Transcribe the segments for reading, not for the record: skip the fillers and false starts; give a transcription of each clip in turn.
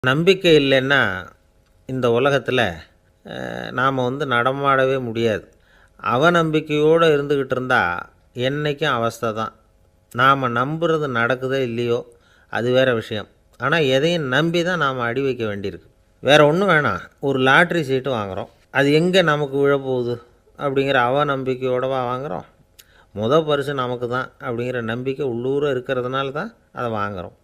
நம்பிக்கை இல்லைன்னா இந்த உலகத்தில் நாம் நடமாடவே முடியாது. அவநம்பிக்கையோடு இருந்துக்கிட்டு இருந்தால் என்றைக்கும் அவஸ்தை தான். நாம் நம்புறது நடக்குதோ இல்லையோ அது வேறு விஷயம். ஆனால் எதையும் நம்பி தான் நாம் அடி வைக்க வேண்டியிருக்கு. வேறு ஒன்றும் வேணாம், ஒரு லாட்ரி சீட்டு வாங்குகிறோம். அது எங்கே நமக்கு விழப்போகுது அப்படிங்கிற அவநம்பிக்கையோடவா வாங்குகிறோம்? பரிசு நமக்கு தான் அப்படிங்கிற நம்பிக்கை உள்ளூர இருக்கிறதுனால தான் அதை வாங்குகிறோம்.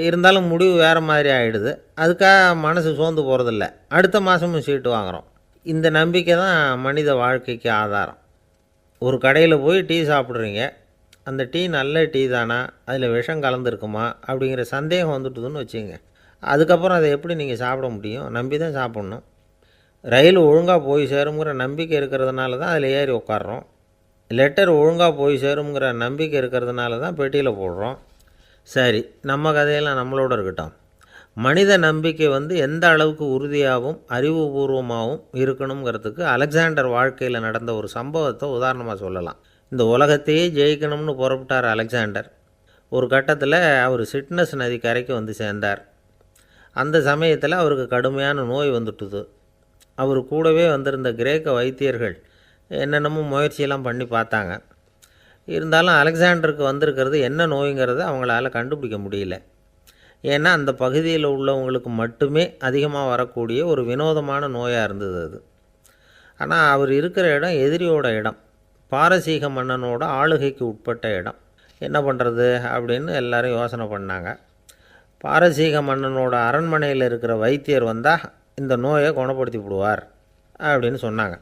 இருந்தாலும் முடிவு வேறு மாதிரி ஆகிடுது. அதுக்காக மனசு சோர்ந்து போகிறதில்ல. அடுத்த மாதமும் சீட்டு வாங்குகிறோம். இந்த நம்பிக்கை தான் மனித வாழ்க்கைக்கு ஆதாரம். ஒரு கடையில் போய் டீ சாப்பிட்றீங்க. அந்த டீ நல்ல டீ தானா, அதில் விஷம் கலந்துருக்குமா அப்படிங்கிற சந்தேகம் வந்துட்டுதுன்னு வச்சுங்க. அதுக்கப்புறம் அதை எப்படி நீங்கள் சாப்பிட முடியும்? நம்பி தான் சாப்பிட்ணும். ரயில் ஒழுங்காக போய் சேருங்கிற நம்பிக்கை இருக்கிறதுனால தான் அதில் ஏறி உட்காடுறோம். லெட்டர் ஒழுங்காக போய் சேருங்கிற நம்பிக்கை இருக்கிறதுனால தான் பெட்டியில் போடுறோம். சரி, நம்ம கதையெல்லாம் நம்மளோட இருக்கட்டும். மனித நம்பிக்கை எந்த அளவுக்கு உறுதியாகவும் அறிவுபூர்வமாகவும் இருக்கணுங்கிறதுக்கு அலெக்சாண்டர் வாழ்க்கையில் நடந்த ஒரு சம்பவத்தை உதாரணமாக சொல்லலாம். இந்த உலகத்தையே ஜெயிக்கணும்னு புறப்பட்டார் அலெக்சாண்டர். ஒரு கட்டத்தில் அவர் சிட்னஸ் நதி கரைக்கு சேர்ந்தார். அந்த சமயத்தில் அவருக்கு கடுமையான நோய் வந்துட்டுது. அவர் கூடவே வந்திருந்த கிரேக்க வைத்தியர்கள் என்னென்னமோ முயற்சியெல்லாம் பண்ணி பார்த்தாங்க. இருந்தாலும் அலெக்சாண்டருக்கு வந்திருக்கிறது என்ன நோய்ங்கிறத அவங்களால கண்டுபிடிக்க முடியல. ஏன்னா அந்த பகுதியில் உள்ளவங்களுக்கு மட்டுமே அதிகமாக வரக்கூடிய ஒரு வினோதமான நோயாக இருந்தது அது. ஆனால் அவர் இருக்கிற இடம் எதிரியோட இடம், பாரசீக மன்னனோட ஆளுகைக்கு உட்பட்ட இடம். என்ன பண்ணுறது அப்படின்னு எல்லாரும் யோசனை பண்ணாங்க. பாரசீக மன்னனோட அரண்மனையில் இருக்கிற வைத்தியர் வந்தால் இந்த நோயை குணப்படுத்தி விடுவார் அப்படின்னு சொன்னாங்க.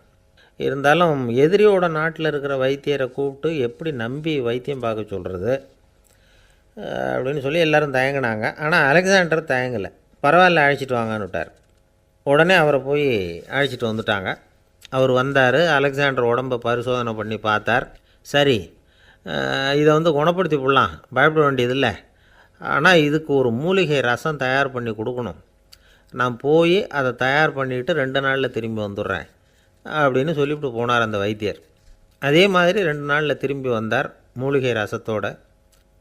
இருந்தாலும் எதிரியோட நாட்டில் இருக்கிற வைத்தியரை கூப்பிட்டு எப்படி நம்பி வைத்தியம் பார்க்க சொல்கிறது அப்படின்னு சொல்லி எல்லோரும் தயங்கினாங்க. ஆனால் அலெக்சாண்டர் தயங்கலை. பரவாயில்ல, அழைச்சிட்டு வாங்கன்னு விட்டார். உடனே அவரை போய் அழைச்சிட்டு வந்துட்டாங்க. அவர் வந்தார். அலெக்சாண்டர் உடம்பை பரிசோதனை பண்ணி பார்த்தார். சரி, இதை குணப்படுத்தி விடலாம், பயப்பட வேண்டியதில்லை. ஆனால் இதுக்கு ஒரு மூலிகை ரசம் தயார் பண்ணி கொடுக்கணும். நான் போய் அதை தயார் பண்ணிவிட்டு 2 நாளில் திரும்பி வந்துடுறேன் அப்படின்னு சொல்லிவிட்டு போனார் அந்த வைத்தியர். அதே மாதிரி 2 நாளில் திரும்பி வந்தார் மூலிகை ரசத்தோடு.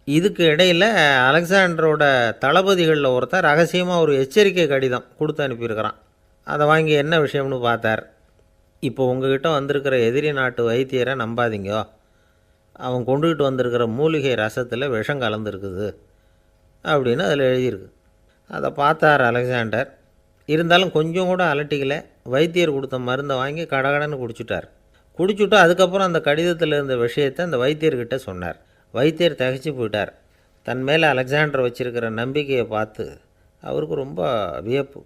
இதுக்கு இடையில் அலெக்சாண்டரோட தளபதிகளில் ஒருத்தர் ரகசியமாக ஒரு எச்சரிக்கை கடிதம் கொடுத்து அனுப்பியிருக்கிறான். அதை வாங்கி என்ன விஷயம்னு பார்த்தார். இப்போ உங்ககிட்ட வந்திருக்கிற எதிரி நாட்டு வைத்தியரை நம்பாதீங்க. அவன் கொண்டுகிட்டு வந்திருக்கிற மூலிகை ரசத்தில் விஷம் கலந்துருக்குது அப்படின்னு அதில் எழுதியிருக்கு. அதை பார்த்தார் அலெக்சாண்டர். இருந்தாலும் கொஞ்சம் கூட அலட்டிக்கலை. வைத்தியர் கொடுத்த மருந்தை வாங்கி கடகடன்னு குடிச்சுட்டு அதுக்கப்புறம் அந்த கடிதத்தில் இருந்த விஷயத்தை அந்த வைத்தியர்கிட்ட சொன்னார். வைத்தியர் திகைச்சு போயிட்டார். தன் மேலே அலெக்சாண்டர் வச்சுருக்கிற நம்பிக்கையை பார்த்து அவருக்கு ரொம்ப வியப்பு.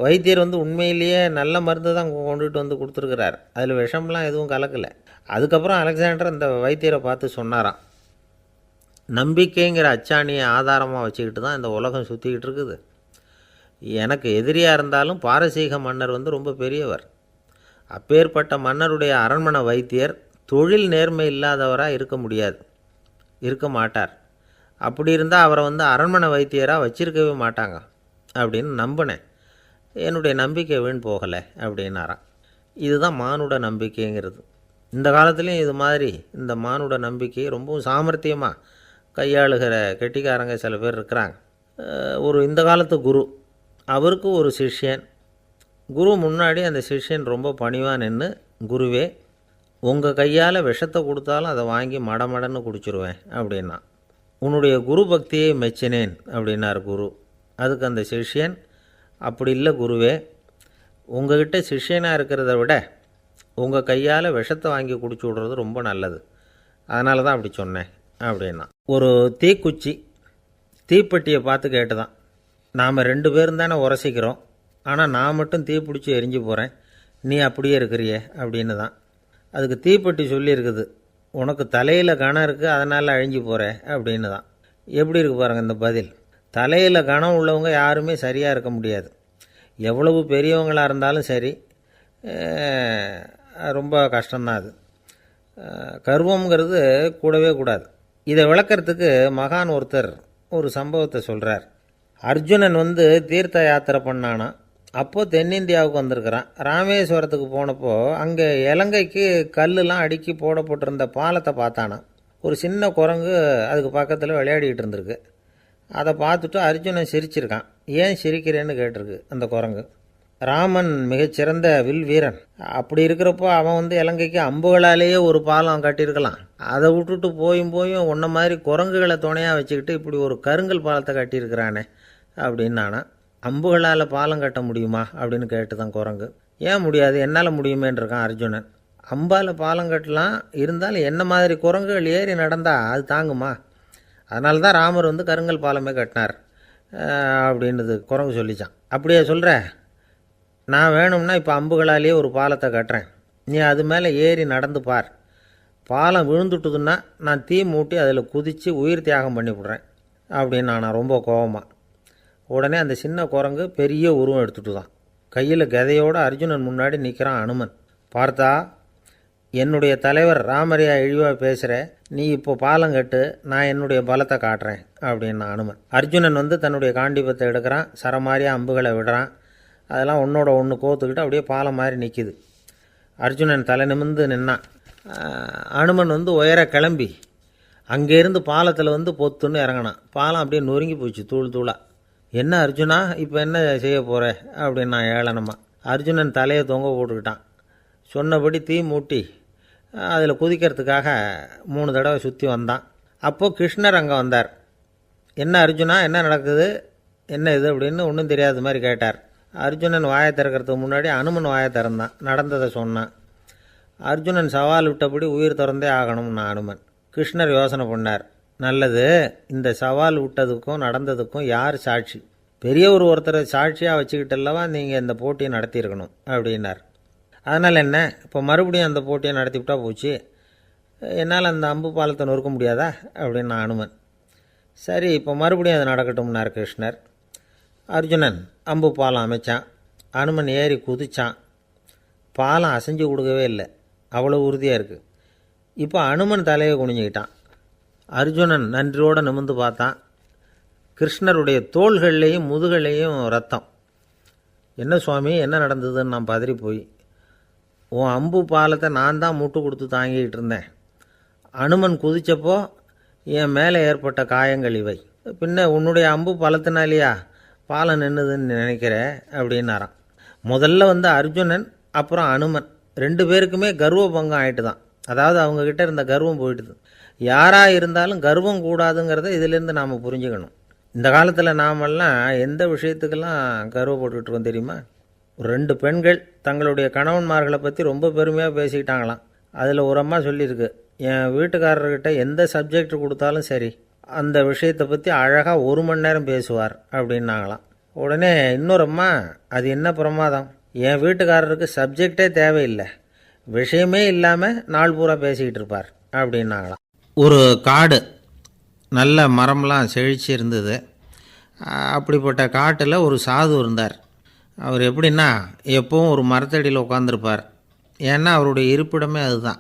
வைத்தியர் உண்மையிலேயே நல்ல மருந்து தான் கொண்டுகிட்டு கொடுத்துருக்கிறார். அதில் விஷம்லாம் எதுவும் கலக்கலை. அதுக்கப்புறம் அலெக்சாண்டர் அந்த வைத்தியரை பார்த்து சொன்னாராம், நம்பிக்கைங்கிற அச்சாணியை ஆதாரமாக வச்சுக்கிட்டு தான் இந்த உலகம் சுற்றிக்கிட்டு இருக்குது. எனக்கு எதிரியாக இருந்தாலும் பாரசீக மன்னர் ரொம்ப பெரியவர். அப்பேற்பட்ட மன்னருடைய அரண்மனை வைத்தியர் தொழில் நேர்மை இல்லாதவராக இருக்க மாட்டார். அப்படி இருந்தால் அவரை அரண்மனை வைத்தியராக வச்சிருக்கவே மாட்டாங்க அப்படின்னு நம்பினேன். என்னுடைய நம்பிக்கை வீண் போகலை அப்படின்னாராம். இதுதான் மானுட நம்பிக்கைங்கிறது. இந்த காலத்துலேயும் இது மாதிரி இந்த மானுட நம்பிக்கை ரொம்பவும் சாமர்த்தியமாக கையாளுகிற கெட்டிக்காரங்க சில பேர் இருக்கிறாங்க. இந்த காலத்து குரு, அவருக்கு ஒரு சிஷ்யன். குரு முன்னாடி அந்த சிஷ்யன் ரொம்ப பணிவாக நின்று, குருவே, உங்கள் கையால் விஷத்தை கொடுத்தாலும் அதை வாங்கி மடமடன்னு குடிச்சிருவேன் அப்படின்னா. உன்னுடைய குரு பக்தியை மெச்சினேன் அப்படின்னார் குரு. அதுக்கு அந்த சிஷ்யன், அப்படி இல்லை குருவே, உங்கள்கிட்ட சிஷ்யனாக இருக்கிறத விட உங்கள் கையால் விஷத்தை வாங்கி குடிச்சு விட்றது ரொம்ப நல்லது, அதனால தான் அப்படி சொன்னேன் அப்படின்னா. ஒரு தீப்பெட்டியை பார்த்து கேட்டுதான், நாம் 2 பேரும் தானே உரசிக்கிறோம், ஆனால் நான் மட்டும் தீ பிடிச்சி எரிஞ்சு போகிறேன், நீ அப்படியே இருக்கிறியே அப்படின்னு தான். அதுக்கு தீப்பெட்டி சொல்லியிருக்குது, உனக்கு தலையில் கணம் இருக்குது அதனால் அழிஞ்சு போகிற அப்படின்னு தான். எப்படி இருக்கு பாருங்கள் இந்த பதில். தலையில் கணம் உள்ளவங்க யாருமே சரியாக இருக்க முடியாது. எவ்வளவு பெரியவங்களாக இருந்தாலும் சரி, ரொம்ப கஷ்டம்தான் அது. கர்வங்கிறது கூடவே கூடாது. இதை விளக்கிறதுக்கு மகான் ஒருத்தர் ஒரு சம்பவத்தை சொல்கிறார். அர்ஜுனன் தீர்த்த யாத்திரை பண்ணானா. அப்போது தென்னிந்தியாவுக்கு வந்திருக்கிறான். ராமேஸ்வரத்துக்கு போனப்போ அங்கே இலங்கைக்கு கல்லுலாம் அடுக்கி போடப்பட்டிருந்த பாலத்தை பார்த்தானா. ஒரு சின்ன குரங்கு அதுக்கு பக்கத்தில் விளையாடிக்கிட்டு இருந்திருக்கு. அதை பார்த்துட்டு அர்ஜுனன் சிரிச்சிருக்கான். ஏன் சிரிக்கிறேன்னு கேட்டிருக்கு அந்த குரங்கு. ராமன் மிகச்சிறந்த வில் வீரன். அப்படி இருக்கிறப்போ அவன் இலங்கைக்கு அம்புகளாலேயே ஒரு பாலம் கட்டியிருக்கலாம். அதை விட்டுட்டு போயும் உன்ன மாதிரி குரங்குகளை துணையாக வச்சுக்கிட்டு இப்படி ஒரு கருங்கல் பாலத்தை கட்டியிருக்கிறானே அப்படின்னு நானா. அம்புகளால் பாலம் கட்ட முடியுமா அப்படின்னு கேட்டு தான் குரங்கு. ஏன் முடியாது, என்னால் முடியுமேன்னு இருக்கான் அர்ஜுனன். அம்பால் பாலம் கட்டலாம், இருந்தாலும் என்ன மாதிரி குரங்குகள் ஏறி நடந்தால் அது தாங்குமா? அதனால தான் ராமர் கருங்கல் பாலமே கட்டினார் அப்படின்றது குரங்கு சொல்லிச்சான். அப்படியே சொல்கிற, நான் வேணும்னா இப்போ அம்புகளாலேயே ஒரு பாலத்தை கட்டுறேன், நீ அது மேலே ஏறி நடந்து பார். பாலம் விழுந்துட்டுதுன்னா நான் தீ மூட்டி அதில் குதித்து உயிர் தியாகம் பண்ணிவிடுறேன் அப்படின்னு நான் ரொம்ப கோபமாக. உடனே அந்த சின்ன குரங்கு பெரிய உருவம் எடுத்துட்டு தான் கையில் கதையோடு அர்ஜுனன் முன்னாடி நிற்கிறான் அனுமன். பார்த்தா, என்னுடைய தலைவர் ராமரையா இழிவாக பேசுகிற, நீ இப்போ பாலம் கட்டு, நான் என்னுடைய பலத்தை காட்டுறேன் அப்படின்னு அனுமன். அர்ஜுனன் தன்னுடைய காண்டிபத்தை எடுக்கிறான், சரமாரியாக அம்புகளை விடுறான். அதெல்லாம் ஒன்றோட ஒன்று கோத்துக்கிட்டு அப்படியே பாலம் மாதிரி நிற்கிது. அர்ஜுனன் தலை நிமிர்ந்து நின்னான். அனுமன் உயர கிளம்பி அங்கேருந்து பாலத்தில் பொத்துன்னு இறங்கினான். பாலம் அப்படியே நொறுங்கி போச்சு தூள் தூளாக. என்ன அர்ஜுனா, இப்போ என்ன செய்ய போகிற அப்படின்னு நான் ஏளனமா. அர்ஜுனன் தலையை தொங்க போட்டுக்கிட்டான். சொன்னபடி தீ மூட்டி அதில் குதிக்கிறதுக்காக 3 தடவை சுற்றி வந்தான். அப்போது கிருஷ்ணர் அங்கே வந்தார். என்ன அர்ஜுனா, என்ன நடக்குது, என்ன இது அப்படின்னு ஒன்றும் தெரியாத மாதிரி கேட்டார். அர்ஜுனன் வாயை திறக்கிறதுக்கு முன்னாடி அனுமன் வாயை திறந்தான், நடந்ததை சொன்னான். அர்ஜுனன் சவால் விட்டபடி உயிர் திறந்தே ஆகணும்னா அனுமன். கிருஷ்ணர் யோசனை பண்ணார். நல்லது, இந்த சவால் விட்டதுக்கும் நடந்ததுக்கும் யார் சாட்சி? பெரியவர் ஒருத்தரை சாட்சியாக வச்சுக்கிட்டல்லவா நீங்கள் இந்த போட்டியை நடத்தியிருக்கணும் அப்படின்னார். அதனால் என்ன, இப்போ மறுபடியும் அந்த போட்டியை நடத்திவிட்டா போச்சு, என்னால் அந்த அம்பு பாலத்தை நொறுக்க முடியாதா அப்படின்னு அனுமன். சரி, இப்போ மறுபடியும் அது நடக்கட்டும்னார் கிருஷ்ணர். அர்ஜுனன் அம்பு பாலம் அமைச்சான். அனுமன் ஏறி குதிச்சான். பாலம் அசைஞ்சு கொடுக்கவே இல்லை, அவ்வளோ உறுதியாக இருக்குது. இப்போ அனுமன் தலையை குனிஞ்சிக்கிட்டான். அர்ஜுனன் நன்றியோடு நிமிர்ந்து பார்த்தான். கிருஷ்ணருடைய தோள்கள்லேயும் முதுகள்லேயும் ரத்தம். என்ன சுவாமி, என்ன நடந்ததுன்னு நான் பதறி போய், உன் அம்பு பாலத்தை நான் தான் முட்டு கொடுத்து தாங்கிக்கிட்டு இருந்தேன். அனுமன் குதித்தப்போ என் மேலே ஏற்பட்ட காயங்கள் இவை. பின்ன உன்னுடைய அம்பு பலத்தினாலேயா பாலம் நின்றுதுன்னு நினைக்கிற அப்படின்னாரான். முதல்ல அர்ஜுனன் அப்புறம் அனுமன் 2 பேருக்குமே கர்வ பங்கம் ஆகிட்டு தான். அதாவது அவங்கக்கிட்ட இருந்த கர்வம் போயிட்டுது. யாராக இருந்தாலும் கர்வம் கூடாதுங்கிறத இதிலேருந்து நாம் புரிஞ்சுக்கணும். இந்த காலத்தில் நாமெல்லாம் எந்த விஷயத்துக்கெல்லாம் கர்வப்பட்டுருக்கோம் தெரியுமா? 2 பெண்கள் தங்களுடைய கணவன்மார்களை பற்றி ரொம்ப பெருமையாக பேசிக்கிட்டாங்களாம். அதில் ஒரு அம்மா சொல்லியிருக்கு, என் வீட்டுக்காரர்கிட்ட எந்த சப்ஜெக்ட் கொடுத்தாலும் சரி, அந்த விஷயத்தை பற்றி அழகாக 1 மணி நேரம் பேசுவார் அப்படின்னாங்களாம். உடனே இன்னொரு அம்மா, அது என்ன பிரமாதம், என் வீட்டுக்காரருக்கு சப்ஜெக்டே தேவையில்லை, விஷயமே இல்லாமல் நாள் பூரா பேசிக்கிட்டு இருப்பார் அப்படின்னாங்களாம். ஒரு காடு, நல்ல மரம்லாம் செழிச்சு இருந்தது. அப்படிப்பட்ட காட்டில் ஒரு சாது இருந்தார். அவர் எப்படின்னா, எப்பவும் ஒரு மரத்தடியில் உட்காந்துருப்பார். ஏன்னா அவருடைய இருப்பிடமே அதுதான்.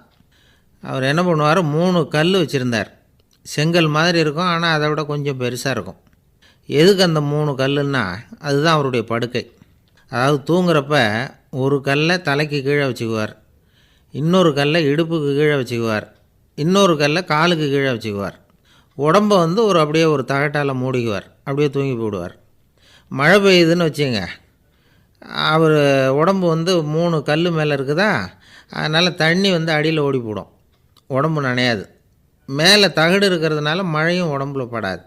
அவர் என்ன பண்ணுவார், 3 கல் வச்சுருந்தார். செங்கல் மாதிரி இருக்கும், ஆனால் அதை விட கொஞ்சம் பெருசாக இருக்கும். எதுக்கு அந்த 3 கல்லுன்னா, அதுதான் அவருடைய படுக்கை. அதாவது தூங்குறப்ப ஒரு கல்லை தலைக்கு கீழே வச்சுக்குவார், இன்னொரு கல்லை இடுப்புக்கு கீழே வச்சுக்குவார், இன்னொரு கல்லை காலுக்கு கீழே வச்சுக்குவார். உடம்பை அப்படியே ஒரு தகட்டால் மூடிக்குவார், அப்படியே தூங்கி போடுவார். மழை பெய்யுதுன்னு வச்சுங்க, அவர் உடம்பு 3 கல் மேலே இருக்குதா, அதனால் தண்ணி அடியில் ஓடி போடும், உடம்பு நனையாது. மேலே தகடு இருக்கிறதுனால மழையும் உடம்புல படாது.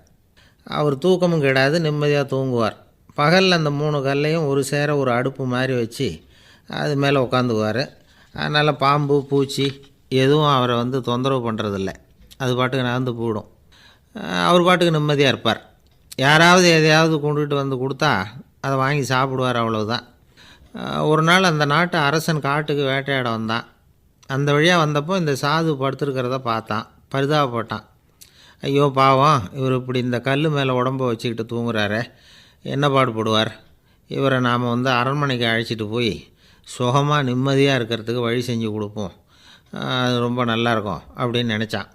அவர் தூக்கமும் கெடாது, நிம்மதியாக தூங்குவார். பகலில் அந்த 3 கல்லையும் ஒரு சேர ஒரு அடுப்பு மாதிரி வச்சு அது மேலே உட்காந்துக்குவார். அதனால் பாம்பு பூச்சி எதுவும் அவரை தொந்தரவு பண்ணுறதில்ல, அது பாட்டுக்கு நகர்ந்து போயிடும். அவர் பாட்டுக்கு நிம்மதியாக இருப்பார். யாராவது எதையாவது கொண்டுகிட்டு கொடுத்தா அதை வாங்கி சாப்பிடுவார், அவ்வளவுதான். ஒரு நாள் அந்த நாட்டு அரசன் காட்டுக்கு வேட்டையாட வந்தான். அந்த வழியாக வந்தப்போ இந்த சாது படுத்துருக்கிறத பார்த்தான், பரிதாபப்பட்டான். ஐயோ பாவம், இவர் இப்படி இந்த கல் மேலே உடம்பை வச்சுக்கிட்டு தூங்குறாரு, என்ன பாடுபடுவார், இவரை நாம் அரண்மனைக்கு அழைச்சிட்டு போய் சுகமாக நிம்மதியாக இருக்கிறதுக்கு வழி செஞ்சு கொடுப்போம், அது ரொம்ப நல்லாயிருக்கும் அப்படின்னு நினச்சான்.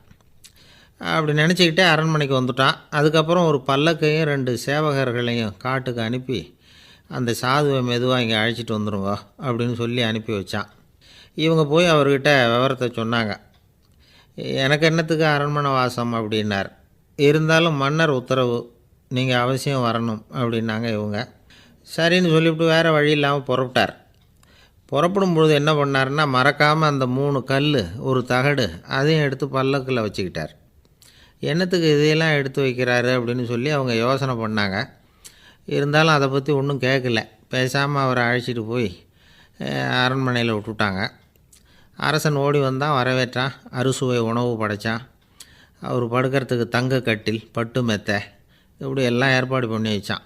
அப்படி நினச்சிக்கிட்டே அரண்மனைக்கு வந்துட்டான். அதுக்கப்புறம் ஒரு பல்லக்கையும் 2 சேவகர்களையும் காட்டுக்கு அனுப்பி அந்த சாதுவை மெதுவாக இங்கே அழைச்சிட்டு வந்துடுங்க அப்படின்னு சொல்லி அனுப்பி வச்சான். இவங்க போய் அவர்கிட்ட விவரத்தை சொன்னாங்க. எனக்கு என்னத்துக்கு அரண்மனை வாசம் அப்படின்னார். இருந்தாலும் மன்னர் உத்தரவு, நீங்கள் அவசியம் வரணும் அப்படின்னாங்க இவங்க. சரின்னு சொல்லிவிட்டு வேறு வழி இல்லாமல் புறப்பட்டார். புறப்படும் பொழுது என்ன பண்ணாருன்னா, மறக்காமல் அந்த 3 கல், ஒரு தகடு அதையும் எடுத்து பல்லக்கில் வச்சுக்கிட்டார். என்னத்துக்கு இதையெல்லாம் எடுத்து வைக்கிறாரு அப்படின்னு சொல்லி அவங்க யோசனை பண்ணாங்க. இருந்தாலும் அதை பற்றி ஒன்றும் கேட்கல. பேசாமல் அவரை அழைச்சிட்டு போய் அரண்மனையில் விட்டுட்டாங்க. அரசன் ஓடி வந்தான், வரவேற்றான், அறுசுவை உணவு படைத்தான். அவர் படுக்கிறதுக்கு தங்க கட்டில், பட்டு மெத்தை, இப்படி எல்லாம் ஏற்பாடு பண்ணி வச்சான்.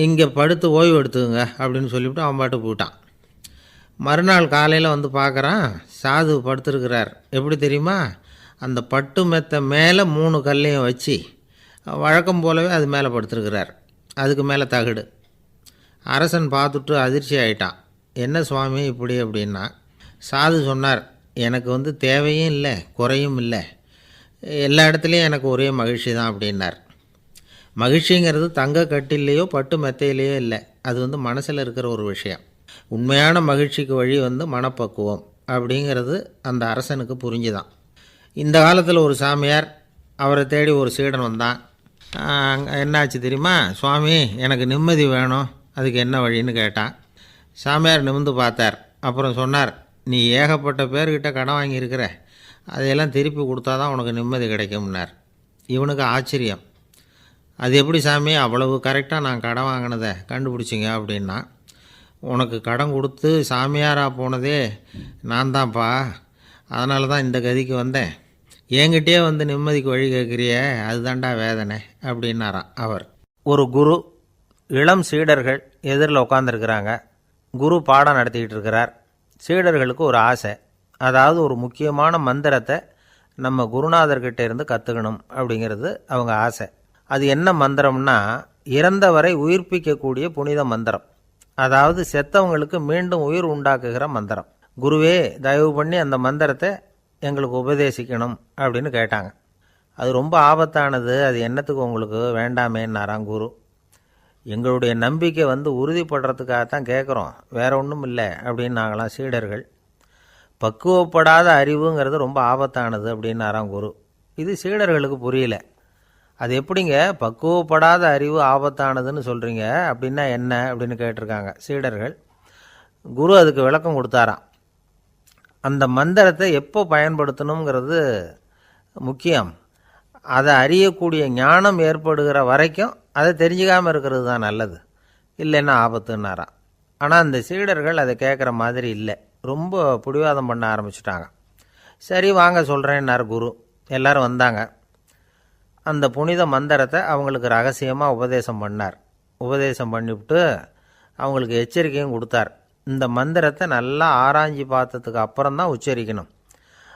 இங்கே படுத்து ஓய்வு எடுத்துக்குங்க அப்படின்னு சொல்லிவிட்டு அவன் பாட்டு போயிட்டான். மறுநாள் காலையில் வந்து பார்க்குறான், சாது படுத்துருக்கிறார். எப்படி தெரியுமா? அந்த பட்டு மெத்தை மேலே 3 கல்லையும் வச்சு வழக்கம் போலவே அது மேலே படுத்துருக்கிறார். அதுக்கு மேலே தகடு. அரசன் பார்த்துட்டு அதிர்ச்சி ஆகிட்டான். என்ன சுவாமி இப்படி அப்படின்னா, சாது சொன்னார், எனக்கு தேவையும் இல்லை குறையும் இல்லை, எல்லா இடத்துலையும் எனக்கு ஒரே மகிழ்ச்சி தான் அப்படின்னார். மகிழ்ச்சிங்கிறது தங்க கட்டிலேயோ பட்டு மெத்தையிலேயோ இல்லை, அது மனசில் இருக்கிற ஒரு விஷயம். உண்மையான மகிழ்ச்சிக்கு வழி மனப்பக்குவம் அப்படிங்கிறது அந்த அரசனுக்கு புரிஞ்சுதான். இந்த காலத்தில் ஒரு சாமியார், அவரை தேடி ஒரு சீடன் வந்தான். என்னாச்சு தெரியுமா? சுவாமி, எனக்கு நிம்மதி வேணும், அதுக்கு என்ன வழின்னு கேட்டான். சாமியார் நிமிர்ந்து பார்த்தார். அப்புறம் சொன்னார், நீ ஏகப்பட்ட பேர்கிட்ட கடன் வாங்கியிருக்கிற, அதையெல்லாம் திருப்பி கொடுத்தா தான் உனக்கு நிம்மதி கிடைக்கும்னார். இவனுக்கு ஆச்சரியம். அது எப்படி சாமி, அவ்வளவு கரெக்டாக நான் கடன் வாங்கினதை கண்டுபிடிச்சிங்க அப்படின்னா, உனக்கு கடன் கொடுத்து சாமியாராக போனதே நான் தான்ப்பா, அதனால தான் இந்த கதிக்கு வந்தேன். என்கிட்டயே நிம்மதிக்கு வழி கேட்குறிய, அதுதான்டா வேதனை அப்படின்னாராம் அவர். ஒரு குரு, இளம் சீடர்கள் எதிரில் உட்காந்துருக்கிறாங்க. குரு பாடம் நடத்திக்கிட்டு இருக்கிறார். சீடர்களுக்கு ஒரு ஆசை, அதாவது ஒரு முக்கியமான மந்திரத்தை நம்ம குருநாதர்கிட்ட இருந்து கற்றுக்கணும் அப்படிங்கிறது அவங்க ஆசை. அது என்ன மந்திரம்னா, இறந்தவரை உயிர்ப்பிக்கக்கூடிய புனித மந்திரம், அதாவது செத்தவங்களுக்கு மீண்டும் உயிர் உண்டாக்குகிற மந்திரம். குருவே, தயவு பண்ணி அந்த மந்திரத்தை எங்களுக்கு உபதேசிக்கணும் அப்படின்னு கேட்டாங்க. அது ரொம்ப ஆபத்தானது, அது என்னத்துக்கு உங்களுக்கு வேண்டாமேன்னாராம் குரு. எங்களுடைய நம்பிக்கை உறுதிப்படுறதுக்காகத்தான் கேட்குறோம், வேற ஒன்றும் இல்லை அப்படின்னு நாங்களாம் சீடர்கள். பக்குவப்படாத அறிவுங்கிறது ரொம்ப ஆபத்தானது அப்படின்னாராம் குரு. இது சீடர்களுக்கு புரியல. அது எப்படிங்க பக்குவப்படாத அறிவு ஆபத்தானதுன்னு சொல்கிறீங்க, அப்படின்னா என்ன அப்படின்னு கேட்டிருக்காங்க சீடர்கள். குரு அதுக்கு விளக்கம் கொடுத்தாராம். அந்த மந்திரத்தை எப்போ பயன்படுத்தணுங்கிறது முக்கியம். அதை அறியக்கூடிய ஞானம் ஏற்படுகிற வரைக்கும் அதை தெரிஞ்சுக்காமல் இருக்கிறது தான் நல்லது, இல்லைன்னா ஆபத்துன்னாராம். ஆனால் அந்த சீடர்கள் அதை கேட்குற மாதிரி இல்லை, ரொம்ப பிடிவாதம் பண்ண ஆரம்பிச்சிட்டாங்க. சரி வாங்க சொல்கிறேன்னார் குரு. எல்லோரும் வந்தாங்க. அந்த புனித மந்திரத்தை அவங்களுக்கு ரகசியமாக உபதேசம் பண்ணார். உபதேசம் பண்ணிவிட்டு அவங்களுக்கு எச்சரிக்கையும் கொடுத்தார். இந்த மந்திரத்தை நல்லா ஆராய்ச்சி பார்த்ததுக்கு அப்புறம்தான் உச்சரிக்கணும்,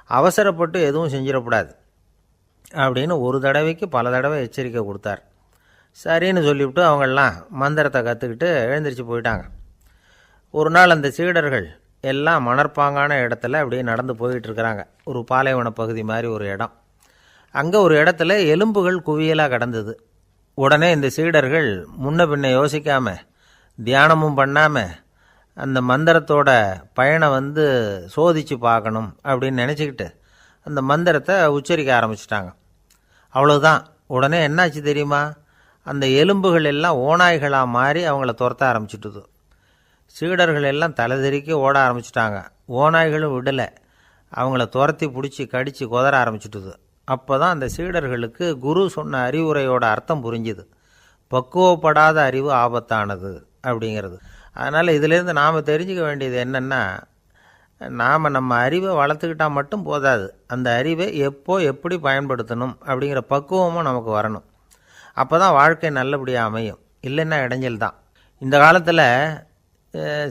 அவசரப்பட்டு எதுவும் செஞ்சிடக்கூடாது அப்படின்னு ஒரு தடவைக்கு பல தடவை எச்சரிக்கை கொடுத்தார். சரின்னு சொல்லிவிட்டு அவங்கெல்லாம் மந்திரத்தை கற்றுக்கிட்டு எழுந்திரிச்சு போயிட்டாங்க. ஒரு நாள் அந்த சீடர்கள் எல்லாம் மணற்பாங்கான இடத்துல அப்படியே நடந்து போயிட்டுருக்கிறாங்க. ஒரு பாலைவன பகுதி மாதிரி ஒரு இடம். அங்கே ஒரு இடத்துல எலும்புகள் குவியலாக கிடந்தது. உடனே இந்த சீடர்கள் முன்ன பின்ன யோசிக்காமல், தியானமும் பண்ணாமல், அந்த மந்திரத்தோட பயனை சோதித்து பார்க்கணும் அப்படின்னு நினச்சிக்கிட்டு அந்த மந்திரத்தை உச்சரிக்க ஆரம்பிச்சிட்டாங்க. அவ்வளோதான். உடனே என்னாச்சு தெரியுமா? அந்த எலும்புகள் எல்லாம் ஓநாய்களாக மாறி அவங்கள துரத்த ஆரம்பிச்சிட்டுது. சீடர்கள் எல்லாம் தலைதெறிக்க ஓட ஆரம்பிச்சிட்டாங்க. ஓநாய்களும் விடலை, அவங்கள துரத்தி பிடிச்சி கடித்து குதற ஆரம்பிச்சிட்டுது. அப்போ தான் அந்த சீடர்களுக்கு குரு சொன்ன அறிவுரையோட அர்த்தம் புரிஞ்சுது. பக்குவப்படாத அறிவு ஆபத்தானது அப்படிங்கிறது. அதனால் இதிலேருந்து நாம் தெரிஞ்சுக்க வேண்டியது என்னென்னா, நாம் நம்ம அறிவை வளர்த்துக்கிட்டால் மட்டும் போதாது, அந்த அறிவை எப்போ எப்படி பயன்படுத்தணும் அப்படிங்கிற பக்குவமும் நமக்கு வரணும். அப்போ தான் வாழ்க்கை நல்லபடியாக அமையும், இல்லைன்னா இடைஞ்சல் தான். இந்த காலத்தில்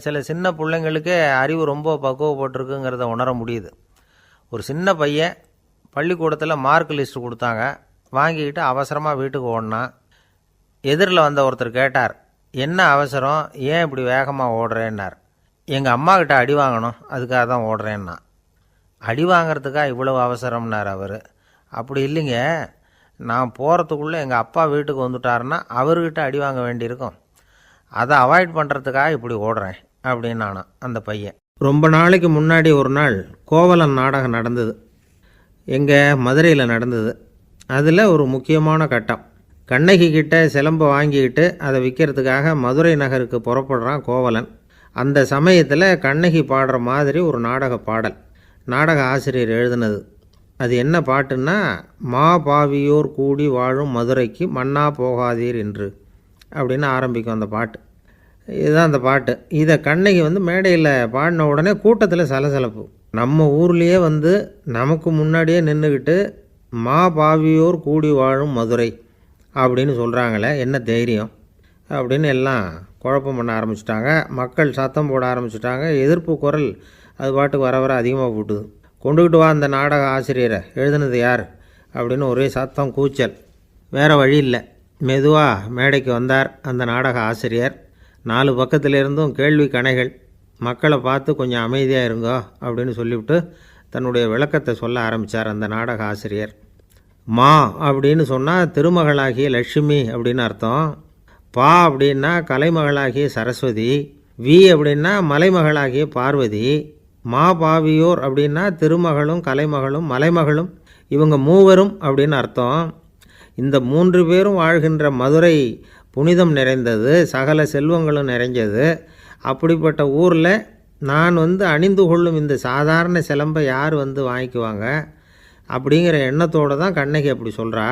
சில சின்ன பிள்ளைங்களுக்கே அறிவு ரொம்ப பக்குவப்பட்டிருக்குங்கிறத உணர முடியுது. ஒரு சின்ன பையன் பள்ளிக்கூடத்தில் மார்க் லிஸ்ட் கொடுத்தாங்க, வாங்கிக்கிட்டு அவசரமாக வீட்டுக்கு ஓடினான். எதிரில் வந்த ஒருத்தர் கேட்டார், என்ன அவசரம், ஏன் இப்படி வேகமாக ஓடுறேன்னார். எங்கள் அம்மா கிட்ட அடி வாங்கணும், அதுக்காக தான் ஓடுறேன்னா. அடி வாங்கிறதுக்காக இவ்வளவு அவசரம்னார் அவர். அப்படி இல்லைங்க, நான் போகிறதுக்குள்ளே எங்கள் அப்பா வீட்டுக்கு வந்துட்டாருன்னா அவர்கிட்ட அடி வாங்க வேண்டியிருக்கும், அதை அவாய்ட் பண்ணுறதுக்காக இப்படி ஓடுறேன் அப்படின்னு நானான் அந்த பையன். ரொம்ப நாளைக்கு முன்னாடி ஒரு நாள் கோவலன் நாடகம் நடந்தது. எங்கள் மதுரையில் நடந்தது. அதில் ஒரு முக்கியமான கட்டம், கண்ணகி கிட்ட சிலம்பை வாங்கிக்கிட்டு அதை விற்கிறதுக்காக மதுரை நகருக்கு புறப்படுறான் கோவலன். அந்த சமயத்தில் கண்ணகி பாடுற மாதிரி ஒரு நாடக பாடல், நாடக ஆசிரியர் எழுதினது. அது என்ன பாட்டுன்னா, மா பாவியோர் கூடி வாழும் மதுரைக்கு மன்னா போகாதீர் என்று அப்படின்னு ஆரம்பிக்கும் அந்த பாட்டு. இதுதான் அந்த பாட்டு. இதை கண்ணகி மேடையில் பாடின உடனே கூட்டத்தில் சலசலப்பு. நம்ம ஊர்லேயே நமக்கு முன்னாடியே நின்றுக்கிட்டு மா பாவியோர் கூடி வாழும் மதுரை அப்படின்னு சொல்கிறாங்களே, என்ன தைரியம் அப்படின்னு எல்லாம் குழப்பம் பண்ண ஆரம்பிச்சிட்டாங்க. மக்கள் சத்தம் போட ஆரம்பிச்சிட்டாங்க. எதிர்ப்பு குரல் அது பாட்டுக்கு வர வர அதிகமாக போட்டுது. கொண்டுக்கிட்டு வா அந்த நாடக ஆசிரியரை, எழுதுனது யார் அப்படின்னு ஒரே சத்தம், கூச்சல். வேறு வழி இல்லை. மெதுவாக மேடைக்கு வந்தார் அந்த நாடக ஆசிரியர். 4 பக்கத்திலிருந்தும் கேள்வி கணைகள். மக்களை பார்த்து கொஞ்சம் அமைதியாக இருங்கோ அப்படின்னு சொல்லிவிட்டு தன்னுடைய விளக்கத்தை சொல்ல ஆரம்பித்தார் அந்த நாடக ஆசிரியர். மா அப்படின்னு சொன்னால் திருமகளாகிய லட்சுமி அப்படின்னு அர்த்தம். பா அப்படின்னா கலைமகளாகிய சரஸ்வதி. வி அப்படின்னா மலைமகளாகிய பார்வதி. மா பாவியோர் அப்படின்னா திருமகளும் கலைமகளும் மலைமகளும், இவங்க மூவரும் அப்படின்னு அர்த்தம். இந்த 3 பேரும் வாழ்கின்ற மதுரை புனிதம் நிறைந்தது, சகல செல்வங்களும் நிறைஞ்சது. அப்படிப்பட்ட ஊரில் நான் அணிந்து கொள்ளும் இந்த சாதாரண சிலம்பை யார் வாங்கிக்குவாங்க அப்படிங்கிற எண்ணத்தோடு தான் கண்ணகி அப்படி சொல்கிறா.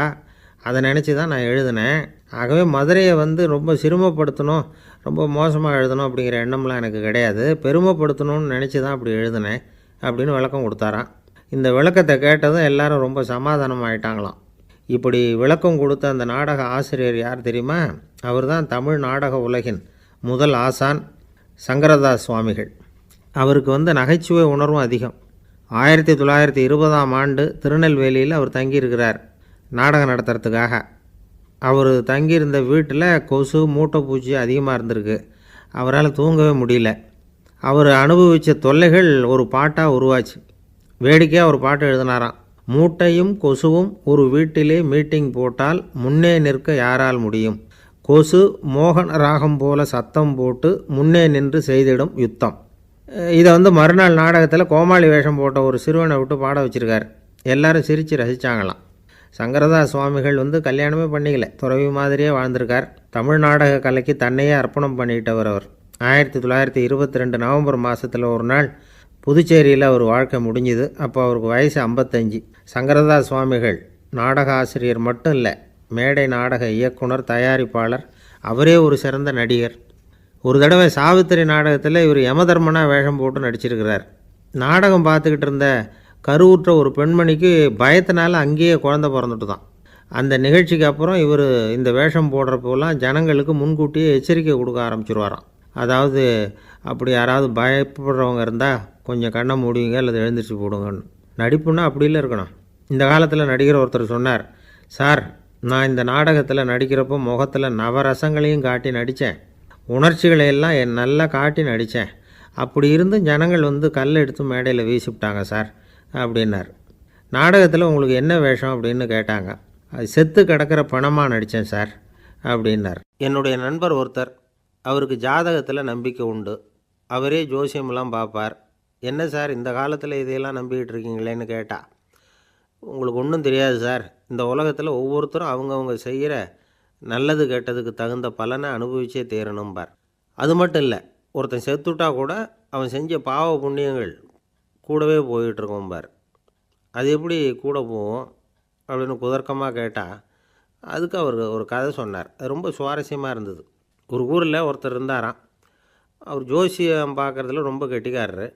அதை நினச்சி தான் நான் எழுதினேன். ஆகவே மதுரையை ரொம்ப சிரமப்படுத்தணும், ரொம்ப மோசமாக எழுதணும் அப்படிங்கிற எண்ணம்லாம் எனக்கு கிடையாது. பெருமைப்படுத்தணும்னு நினச்சி தான் அப்படி எழுதினேன் அப்படின்னு விளக்கம் கொடுத்தாராம். இந்த விளக்கத்தை கேட்டதும் எல்லாரும் ரொம்ப சமாதானம் ஆகிட்டாங்களாம். இப்படி விளக்கம் கொடுத்த அந்த நாடக ஆசிரியர் யார் தெரியுமா? அவர் தான் தமிழ் நாடக உலகின் முதல் ஆசான் சங்கரதாஸ் சுவாமிகள். அவருக்கு நகைச்சுவை உணர்வும் அதிகம். 1920ஆம் ஆண்டு திருநெல்வேலியில் அவர் தங்கியிருக்கிறார் நாடகம் நடத்துறதுக்காக. அவர் தங்கியிருந்த வீட்டில் கொசு மூட்டைப்பூச்சி அதிகமாக இருந்திருக்கு. அவரால் தூங்கவே முடியல. அவர் அனுபவித்த தொல்லைகள் ஒரு பாட்டாக உருவாச்சு. வேடிக்கையாக ஒரு பாட்டு எழுதினாராம். மூட்டையும் கொசுவும் ஒரு வீட்டிலே மீட்டிங் போட்டால் முன்னே நிற்க யாரால் முடியும்? கொசு மோகன ராகம் போல சத்தம் போட்டு முன்னே நின்று செய்திடும் யுத்தம். இதை மறுநாள் நாடகத்தில் கோமாளி வேஷம் போட்ட ஒரு சிறுவனை விட்டு பாட வச்சுருக்கார். எல்லாரும் சிரித்து ரசித்தாங்களாம். சங்கரதாஸ் சுவாமிகள் கல்யாணமே பண்ணிக்கல, துறவி மாதிரியே வாழ்ந்திருக்கார். தமிழ் நாடக கலைக்கு தன்னையே அர்ப்பணம் பண்ணிக்கிட்டவர் அவர். 1922 நவம்பர் மாதத்தில் ஒரு நாள் புதுச்சேரியில் அவர் வாழ்க்கை முடிஞ்சுது. அப்போ அவருக்கு வயசு 55. சங்கரதாஸ் சுவாமிகள் நாடக ஆசிரியர் மட்டும் இல்லை, மேடை நாடக இயக்குனர், தயாரிப்பாளர். அவரே ஒரு சிறந்த நடிகர். ஒரு தடவை சாவித்திரி நாடகத்தில் இவர் யமதர்மனாக வேஷம் போட்டு நடிச்சிருக்கிறார். நாடகம் பார்த்துக்கிட்டு இருந்த கருவுற்ற ஒரு பெண்மணிக்கு பயத்தினால அங்கேயே குழந்தை பிறந்துட்டு தான். அந்த நிகழ்ச்சிக்கு அப்புறம் இவர் இந்த வேஷம் போடுறப்போலாம் ஜனங்களுக்கு முன்கூட்டியே எச்சரிக்கை கொடுக்க ஆரம்பிச்சிருவாராம். அதாவது அப்படி யாராவது பயப்படுறவங்க இருந்தால் கொஞ்சம் கண்ணை மூடிங்க அல்லது எழுந்திரிச்சு போடுங்கன்னு. நடிப்புன்னா அப்படிலாம் இருக்கணும். இந்த காலத்தில் நடிகர் ஒருத்தர் சொன்னார், சார் நான் இந்த நாடகத்தில் நடிக்கிறப்போ முகத்தில் நவரசங்களையும் காட்டி நடித்தேன், உணர்ச்சிகளை எல்லாம் நல்லா காட்டி நடித்தேன். அப்படி இருந்து ஜனங்கள் கல் எடுத்து மேடையில் வீசிவிட்டாங்க சார் அப்படின்னார். நாடகத்தில் உங்களுக்கு என்ன வேஷம் அப்படின்னு கேட்டாங்க. அது செத்து கிடக்கிற பணமாக நடித்தேன் சார் அப்படின்னார். என்னுடைய நண்பர் ஒருத்தர், அவருக்கு ஜாதகத்தில் நம்பிக்கை உண்டு. அவரே ஜோசியமெல்லாம் பார்ப்பார். என்ன சார் இந்த காலத்தில் இதையெல்லாம் நம்பிக்கிட்டு இருக்கீங்களேன்னு கேட்டால், உங்களுக்கு ஒன்றும் தெரியாது சார், இந்த உலகத்தில் ஒவ்வொருத்தரும் அவங்கவுங்க செய்கிற நல்லது கெட்டதுக்கு தகுந்த பலனை அனுபவிச்சே தேரணும்பார். அது மட்டும் இல்லை, ஒருத்தன் செத்துட்டா கூட அவன் செஞ்ச பாவ புண்ணியங்கள் கூடவே போயிட்டுருக்கோம்பார். அது எப்படி கூட போகும் அப்படின்னு குதர்க்கமாக கேட்டால், அதுக்கு அவர் ஒரு கதை சொன்னார். அது ரொம்ப சுவாரஸ்யமாக இருந்தது. ஒரு ஊரில் ஒருத்தர் இருந்தாராம். அவர் ஜோசியம் பார்க்குறதுல ரொம்ப கெட்டிக்காரரு.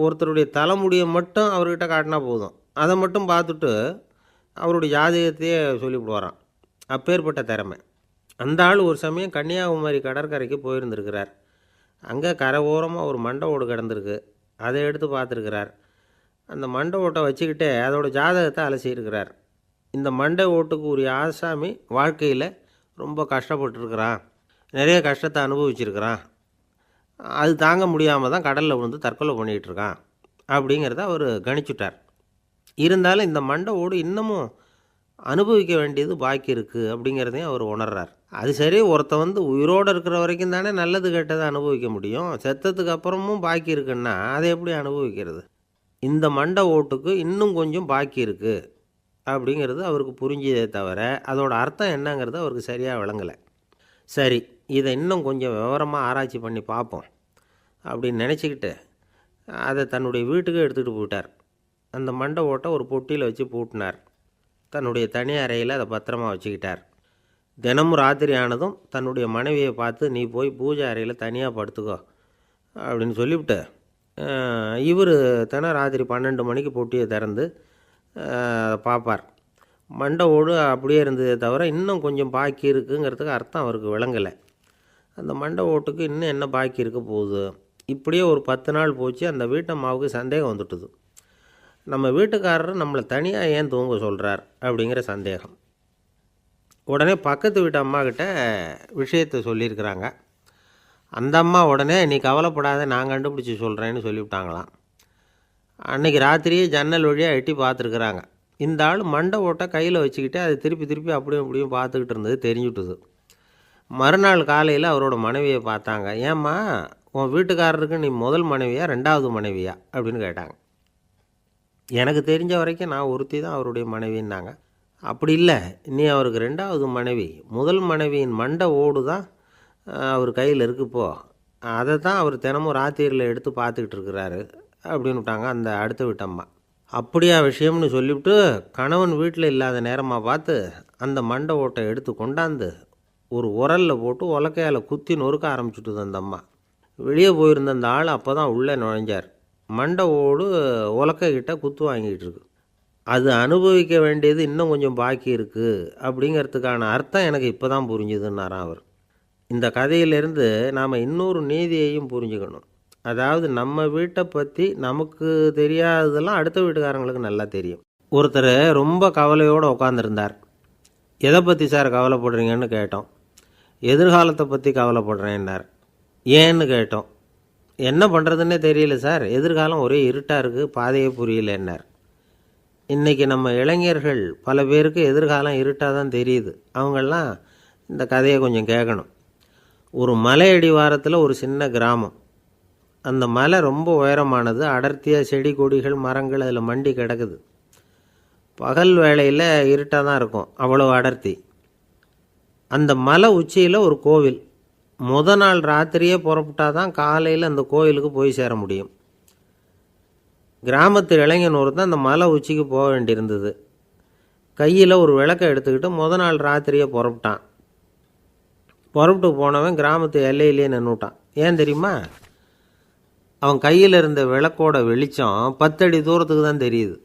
ஒருத்தருடைய தலைமுடியை மட்டும் அவர்கிட்ட காட்டினா போதும், அதை மட்டும் பார்த்துட்டு அவருடைய ஜாதகத்தையே சொல்லிவிடுவாராம். அப்பேற்பட்ட திறமை. அந்த ஆள் ஒரு சமயம் கன்னியாகுமரி கடற்கரைக்கு போயிருந்திருக்கிறார். அங்கே கரை ஓரமாக ஒரு மண்டை ஓடு கிடந்திருக்கு. அதை எடுத்து பார்த்துருக்கிறார். அந்த மண்டை ஓட்டை வச்சுக்கிட்டே அதோட ஜாதகத்தை அலசியிருக்கிறார். இந்த மண்டை ஓட்டுக்கு உரிய ஆசாமி வாழ்க்கையில் ரொம்ப கஷ்டப்பட்டுருக்கிறான், நிறைய கஷ்டத்தை அனுபவிச்சிருக்கிறான், அது தாங்க முடியாமல் தான் கடலில் விழுந்து தற்கொலை பண்ணிகிட்டு இருக்கான் அப்படிங்கிறத அவர் கணிச்சுட்டார். இருந்தாலும் இந்த மண்டை ஓடு இன்னமும் அனுபவிக்க வேண்டியது பாக்கி இருக்குது அப்படிங்கிறதையும் அவர் உணர்றார். அது சரி, ஒருத்தன் உயிரோடு இருக்கிற வரைக்கும் தானே நல்லது கெட்டதை அனுபவிக்க முடியும். செத்ததுக்கு அப்புறமும் பாக்கி இருக்குன்னா அதை எப்படி அனுபவிக்கிறது? இந்த மண்டை ஓட்டுக்கு இன்னும் கொஞ்சம் பாக்கி இருக்குது அப்படிங்கிறது அவருக்கு புரிஞ்சதே தவிர அதோட அர்த்தம் என்னங்கிறது அவருக்கு சரியாக விளங்கலை. சரி, இதை இன்னும் கொஞ்சம் விவரமாக ஆராய்ச்சி பண்ணி பார்ப்போம் அப்படின்னு நினச்சிக்கிட்டு அதை தன்னுடைய வீட்டுக்கு எடுத்துகிட்டு போயிட்டார். அந்த மண்டை ஓட்டை ஒரு பொட்டியில் வச்சு பூட்டினார். தன்னுடைய தனி அறையில் அதை பத்திரமா வச்சுக்கிட்டார். தினமும் ராத்திரி ஆனதும் தன்னுடைய மனைவியை பார்த்து, நீ போய் பூஜை அறையில் தனியாக படுத்துக்கோ அப்படின்னு சொல்லிவிட்டு இவர் தினம் ராத்திரி 12 மணிக்கு பொட்டியை திறந்து பார்ப்பார். மண்டை ஓடு அப்படியே இருந்ததே தவிர இன்னும் கொஞ்சம் பாக்கி இருக்குங்கிறதுக்கு அர்த்தம் அவருக்கு விளங்கலை. அந்த மண்டை ஓட்டுக்கு இன்னும் என்ன பாக்கி இருக்க போகுது. இப்படியே ஒரு 10 நாள் போச்சு. அந்த வீட்டம்மாவுக்கு சந்தேகம் வந்துட்டுது. நம்ம வீட்டுக்காரர் நம்மளை தனியாக ஏன் தூங்க சொல்கிறார் அப்படிங்கிற சந்தேகம். உடனே பக்கத்து வீட்டு அம்மாக்கிட்ட விஷயத்தை சொல்லியிருக்கிறாங்க. அந்த அம்மா உடனே, நீ கவலைப்படாத, நான் கண்டுபிடிச்சி சொல்கிறேன்னு சொல்லிவிட்டாங்களாம். அன்றைக்கி ராத்திரியே ஜன்னல் வழியாக எட்டி பார்த்துருக்குறாங்க. இந்த ஆள் மண்டை ஓட்டை கையில் வச்சுக்கிட்டு அதை திருப்பி திருப்பி அப்படியும் இப்படியும் பார்த்துக்கிட்டு இருந்தது தெரிஞ்சுட்டுது. மறுநாள் காலையில் அவரோட மனைவியை பார்த்தாங்க. ஏம்மா, உன் வீட்டுக்காரருக்கு நீ முதல் மனைவியா 2வது மனைவியா அப்படின்னு கேட்டாங்க. எனக்கு தெரிஞ்ச வரைக்கும் நான் ஒருத்தி தான் அவருடைய மனைவின்னாங்க. அப்படி இல்லை, நீ அவருக்கு 2வது மனைவி. முதல் மனைவியின் மண்டை ஓடு தான் அவர் கையில் இருக்குப்போ, அதை தான் அவர் தினமும் ராத்திரியில் எடுத்து பார்த்துக்கிட்டு இருக்கிறாரு அப்படின்னு விட்டாங்க அந்த அடுத்த வீட்டம்மா. அப்படியா விஷயம்னு சொல்லிவிட்டு கணவன் வீட்டில் இல்லாத நேரமாக பார்த்து அந்த மண்டை ஓட்டை எடுத்து கொண்டாந்து ஒரு உரலில் போட்டு உலக்கையால் குத்தி நொறுக்க ஆரம்பிச்சுட்டுது அந்த அம்மா. வெளியே போயிருந்த அந்த ஆள் அப்போ தான் உள்ளே நுழைஞ்சார். மண்டை ஓடு உலக்கைக்கிட்ட குத்து வாங்கிட்டு இருக்கு. அது அனுபவிக்க வேண்டியது இன்னும் கொஞ்சம் பாக்கி இருக்குது அப்படிங்கிறதுக்கான அர்த்தம் எனக்கு இப்போ தான் புரிஞ்சுதுன்னாராம் அவர். இந்த கதையிலேருந்து நாம் இன்னொரு நீதியையும் புரிஞ்சுக்கணும். அதாவது நம்ம வீட்டை பற்றி நமக்கு தெரியாததெல்லாம் அடுத்த வீட்டுக்காரங்களுக்கு நல்லா தெரியும். ஒருத்தர் ரொம்ப கவலையோடு உட்காந்துருந்தார். எதை பற்றி சார் கவலைப்படுறீங்கன்னு கேட்டோம். எதிர்காலத்தை பற்றி கவலைப்படுறேன்னார். ஏன்னு கேட்டோம். என்ன பண்ணுறதுன்னே தெரியல சார், எதிர்காலம் ஒரே இருட்டாக இருக்குது, பாதையே புரியலன்னார். இன்றைக்கி நம்ம இளைஞர்கள் பல பேருக்கு எதிர்காலம் இருட்டாக தான் தெரியுது. அவங்கெல்லாம் இந்த கதையை கொஞ்சம் கேட்கணும். ஒரு மலை அடிவாரத்தில் ஒரு சின்ன கிராமம். அந்த மலை ரொம்ப உயரமானது. அடர்த்தியாக செடி கொடிகள் மரங்கள் அதில் மண்டி கிடக்குது. பகல் வேளையில் இருட்டாக தான் இருக்கும், அவ்வளோ அடர்த்தி. அந்த மலை உச்சியில் ஒரு கோவில். நாள் ராத்திரியே புறப்பட்டால் தான் காலையில் அந்த கோவிலுக்கு போய் சேர முடியும். கிராமத்து இளைஞன் ஒருத்தன் அந்த மலை உச்சிக்கு போக வேண்டியிருந்தது. கையில் ஒரு விளக்கை எடுத்துக்கிட்டு நாள் ராத்திரியே புறப்பட்டான். புறப்பட்டு போனவன் கிராமத்து எல்லையிலே நின்றுட்டான். ஏன் தெரியுமா? அவன் கையில் இருந்த விளக்கோட வெளிச்சம் 10 அடி தூரத்துக்கு தான் தெரியுது.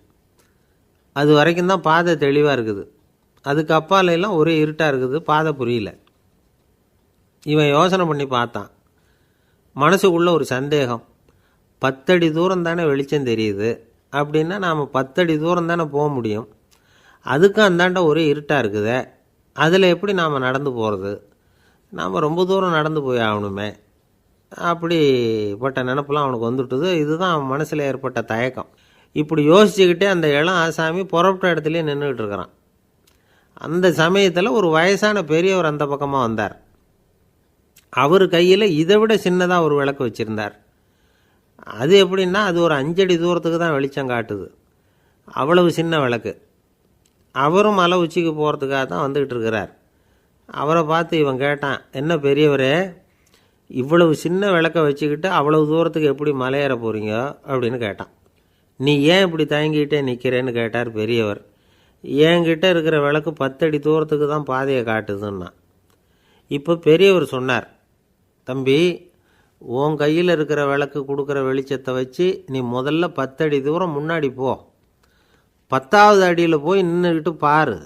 அது வரைக்கும் தான் பாதை தெளிவாக இருக்குது. அதுக்கு அப்பாலெல்லாம் ஒரே இருட்டாக இருக்குது, பாதை புரியல. இவன் யோசனை பண்ணி பார்த்தான். மனசுக்குள்ள ஒரு சந்தேகம். 10 அடி தூரம் தானே வெளிச்சம் தெரியுது, அப்படின்னா நாம் 10 அடி தூரம் தானே போக முடியும். அதுக்கும் அந்தாண்ட ஒரே இருட்டாக இருக்குதே, அதில் எப்படி நாம் நடந்து போகிறது? நாம் ரொம்ப தூரம் நடந்து போய் ஆகணுமே. அப்படிப்பட்ட நினப்பெல்லாம் அவனுக்கு வந்துவிட்டது. இதுதான் அவன் மனசில் ஏற்பட்ட தயக்கம். இப்படி யோசிச்சுக்கிட்டே அந்த இளம் ஆசாமி புறப்பட்ட இடத்துலையே நின்றுக்கிட்டு இருக்கிறான். அந்த சமயத்தில் ஒரு வயசான பெரியவர் அந்த பக்கமாக வந்தார். அவர் கையில் இதை விட சின்னதாக ஒரு விளக்கு வச்சுருந்தார். அது எப்படின்னா, அது ஒரு 5 அடி தூரத்துக்கு தான் வெளிச்சம் காட்டுது. அவ்வளவு சின்ன விளக்கு. அவரும் மலை உச்சிக்கு போகிறதுக்காக தான் வந்துக்கிட்டு இருக்கிறார். அவரை பார்த்து இவன் கேட்டான், என்ன பெரியவரே, இவ்வளவு சின்ன விளக்கை வச்சுக்கிட்டு அவ்வளவு தூரத்துக்கு எப்படி மலையேற போகிறீங்க அப்படின்னு கேட்டான். நீ ஏன் இப்படி தயங்கிட்டே நிற்கிறேன்னு கேட்டார் பெரியவர். என்கிட்ட இருக்கிற விளக்கு 10 அடி தூரத்துக்கு தான் பாதையை காட்டுதுன்னா. இப்போ பெரியவர் சொன்னார், தம்பி, உன் கையில் இருக்கிற விளக்கு கொடுக்குற வெளிச்சத்தை வச்சு நீ முதல்ல 10 அடி தூரம் முன்னாடி போ. 10வது அடியில் போய் நின்றுக்கிட்டு பாரு.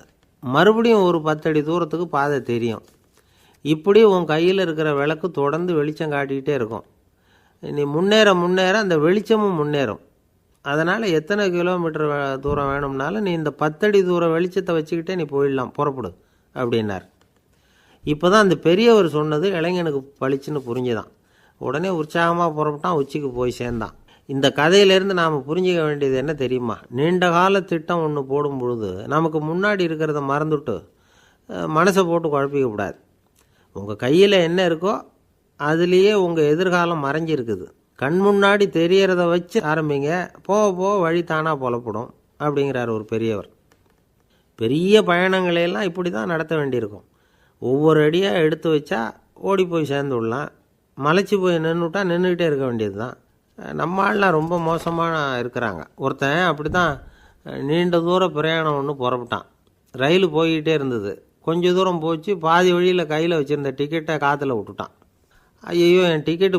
மறுபடியும் ஒரு 10 அடி தூரத்துக்கு பாதை தெரியும். இப்படி உன் கையில் இருக்கிற விளக்கு தொடர்ந்து வெளிச்சம் காட்டிக்கிட்டே இருக்கும். நீ முன்னேற முன்னேற அந்த வெளிச்சமும் முன்னேறும். அதனால் எத்தனை கிலோமீட்டர் தூரம் வேணும்னாலும் நீ இந்த 10 அடி தூரம் வெளிச்சத்தை வச்சுக்கிட்டே நீ போயிடலாம், புறப்படு அப்படின்னார். இப்போ தான் அந்த பெரியவர் சொன்னது இளைஞனுக்கு பளிச்சுன்னு புரிஞ்சுதான். உடனே உற்சாகமாக புறப்பட்டான், உச்சிக்கு போய் சேர்ந்தான். இந்த கதையிலேருந்து நாம் புரிஞ்சிக்க வேண்டியது என்ன தெரியுமா? நீண்ட கால திட்டம் ஒன்று போடும் பொழுது நமக்கு முன்னாடி இருக்கிறத மறந்துட்டு மனசை போட்டு குழப்பிக்கக்கூடாது. உங்கள் கையில் என்ன இருக்கோ அதுலேயே உங்கள் எதிர்காலம் மறைஞ்சிருக்குது. கண் முன்னாடி தெரியறத வச்சு ஆரம்பிங்க, போக போக வழி தானாக புலப்படும் அப்படிங்கிறார் ஒரு பெரியவர். பெரிய பயணங்களையெல்லாம் இப்படி தான் நடத்த வேண்டியிருக்கும். ஒவ்வொரு அடியாக எடுத்து வச்சா ஓடி போய் சேர்ந்து விடலாம், மலைச்சி போய் நின்றுட்டா நின்றுக்கிட்டே இருக்க வேண்டியது தான். நம்ம ஆள்லாம் ரொம்ப மோசமாக இருக்கிறாங்க. ஒருத்தன் அப்படி தான் நீண்ட தூர பிரயாணம் ஒன்று புறப்பட்டான். ரயில் போய்கிட்டே இருந்தது. கொஞ்சம் தூரம் போச்சு, பாதி வழியில் கையில் வச்சுருந்த டிக்கெட்டை காற்றுல விட்டுட்டான். ஐயோ என் டிக்கெட்டு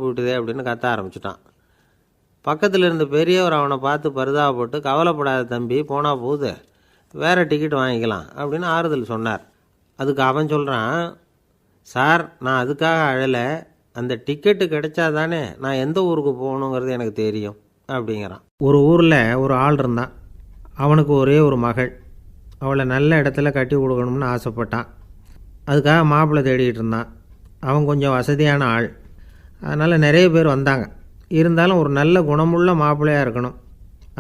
போயிட்டுதே அப்படின்னு கத்த ஆரம்பிச்சிட்டான். பக்கத்தில் இருந்த பெரியவர் அவனை பார்த்து பரிதாபப்பட்டு, கவலைப்படாத தம்பி, போனால் போகுது, வேறு டிக்கெட் வாங்கிக்கலாம் அப்படின்னு ஆறுதல் சொன்னார். அதுக்கு அவன் சொல்கிறான், சார் நான் அதுக்காக அழலை, அந்த டிக்கெட்டு கிடைச்சா தானே நான் எந்த ஊருக்கு போகணுங்கிறது எனக்கு தெரியும் அப்படிங்கிறான். ஒரு ஊரில் ஒரு ஆள் இருந்தான். அவனுக்கு ஒரே ஒரு மகள். அவளை நல்ல இடத்துல கட்டி கொடுக்கணும்னு ஆசைப்பட்டான். அதுக்காக மாப்பிள்ளை தேடிக்கிட்டு இருந்தான். அவன் கொஞ்சம் வசதியான ஆள், அதனால் நிறைய பேர் வந்தாங்க. இருந்தாலும் ஒரு நல்ல குணமுள்ள மாப்பிள்ளையாக இருக்கணும்